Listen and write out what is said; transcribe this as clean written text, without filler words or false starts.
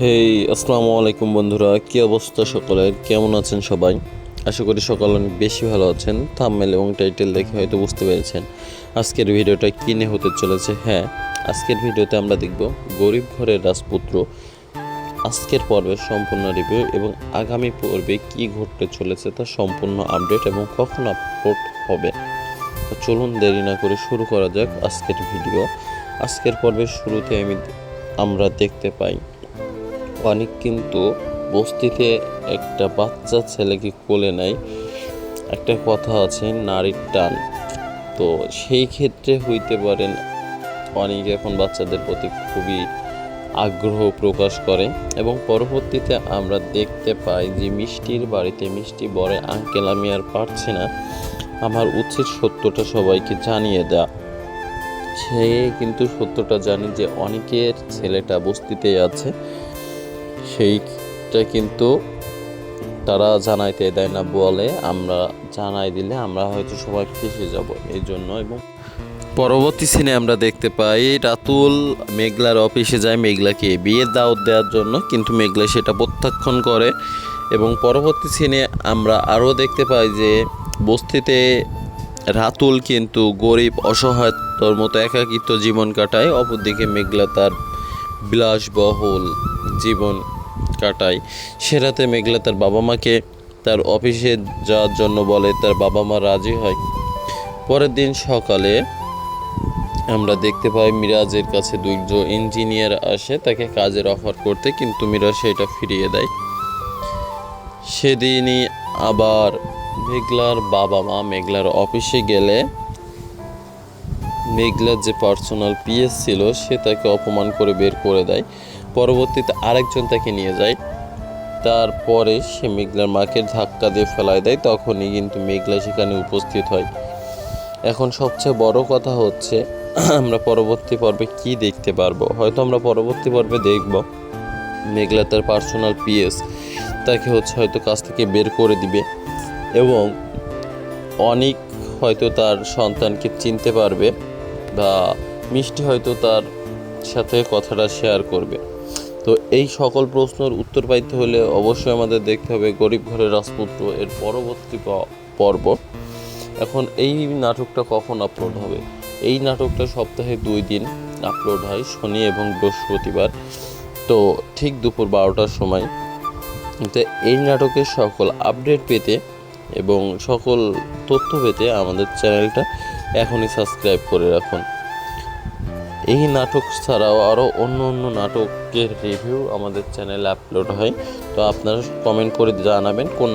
হেই আসসালামু আলাইকুম বন্ধুরা, কি অবস্থা সকলের? কেমন আছেন সবাই? আশা করি সকল অনেক বেশি ভালো আছেন। থাম্বনেল এবং টাইটেল দেখে হয়তো বুঝতে পেরেছেন আজকের ভিডিওটা কী নিয়ে হতে চলেছে। হ্যাঁ, আজকের ভিডিওতে আমরা দেখব গরিব ঘরের রাজপুত্র আজকের পর্বের সম্পূর্ণ রিভিউ এবং আগামী পর্বে কি ঘটতে চলেছে তার সম্পূর্ণ আপডেট এবং কখন আপলোড হবে। তো চলুন দেরি না করে শুরু করা যাক আজকের ভিডিও। আজকের পর্বের শুরুতে আমরা দেখতে পাই অনেক কিন্তু বস্তিতে একটা বাচ্চা ছেলেকে কোলে নেয়। একটা কথা আছে, নারীর টান। তো সেই ক্ষেত্রে হইতে পারেন অনেকে এখন বাচ্চাদের প্রতি খুবই আগ্রহ প্রকাশ করে এবং পরবর্তীতে আমরা দেখতে পাই যে মিষ্টির বাড়িতে মিষ্টি বলে, আঙ্কেল আমি আর পারছি না, আমার উচিত সত্যটা সবাইকে জানিয়ে দেয়া। সে কিন্তু সত্যটা জানে যে অনেকের ছেলেটা বস্তিতে আছে, সেইটা কিন্তু তারা জানাইতে দেয় না, বলে আমরা জানাই দিলে আমরা হয়তো সবাই ফেঁসে যাব এই জন্য। এবং পরবর্তী সিনে আমরা দেখতে পাই রাতুল মেঘলার অফিসে যায় মেঘলাকে বিয়ের দাওয়াত দেওয়ার জন্য, কিন্তু মেঘলা সেটা প্রত্যাখ্যান করে। এবং পরবর্তী সিনে আমরা আরও দেখতে পাই যে বস্তিতে রাতুল কিন্তু গরিব অসহায়তার মতো একাকিত্ব জীবন কাটায়, অপরদিকে মেঘলা তার বিলাসবহুল জীবন কাটায়। সে রাতে মেঘলা তার বাবা মাকে তার অফিসে যাওয়ার জন্য বলে, তার বাবা মা রাজি হয়। পরের দিন সকালে আমরা দেখতে পাই মিরাজের কাছে দুইজন ইঞ্জিনিয়ার আসে তাকে কাজের অফার করতে, কিন্তু মিরাজ সেটা ফিরিয়ে দেয়। সেদিনই আবার মেঘলার বাবা মা মেঘলার অফিসে গেলে মেঘলার যে পার্সোনাল পিএস ছিল সে তাকে অপমান করে বের করে দেয়। পরবর্তীতে আরেকজন তাকে নিয়ে যায়, তারপরে সে মেঘলার মাকে ধাক্কা দিয়ে ফেলায় দেয়। তখনই কিন্তু মেঘলা সেখানে উপস্থিত হয়। এখন সবচেয়ে বড় কথা হচ্ছে আমরা পরবর্তী পর্বে কি দেখতে পারবো। হয়তো আমরা পরবর্তী পর্বে দেখব মেঘলা তার পার্সোনাল পিএস তাকে হয়তো কাছ থেকে বের করে দিবে এবং অনেক হয়তো তার সন্তানকে চিনতে পারবে বা মিষ্টি হয়তো তার সাথে কথাটা শেয়ার করবে। তো এই সকল প্রশ্নের উত্তর পাইতে হলে অবশ্যই আমাদের দেখতে হবে গরিব ঘরের রাজপুত্র এর পরবর্তী পর্ব। এখন এই নাটকটা কখন আপলোড হবে? এই নাটকটা সপ্তাহে 2 দিন আপলোড হয়, শনি এবং বৃহস্পতিবার, তো ঠিক দুপুর 12টার সময়। তো এই নাটকের সকল আপডেট পেতে এবং সকল তথ্য পেতে আমাদের চ্যানেলটা এখনই সাবস্ক্রাইব করে রাখুন। এই নাটক ছাড়াও আরও অন্য অন্য নাটকের রিভিউ আমাদের চ্যানেলে আপলোড হয়, তো আপনারা কমেন্ট করে জানাবেন কোন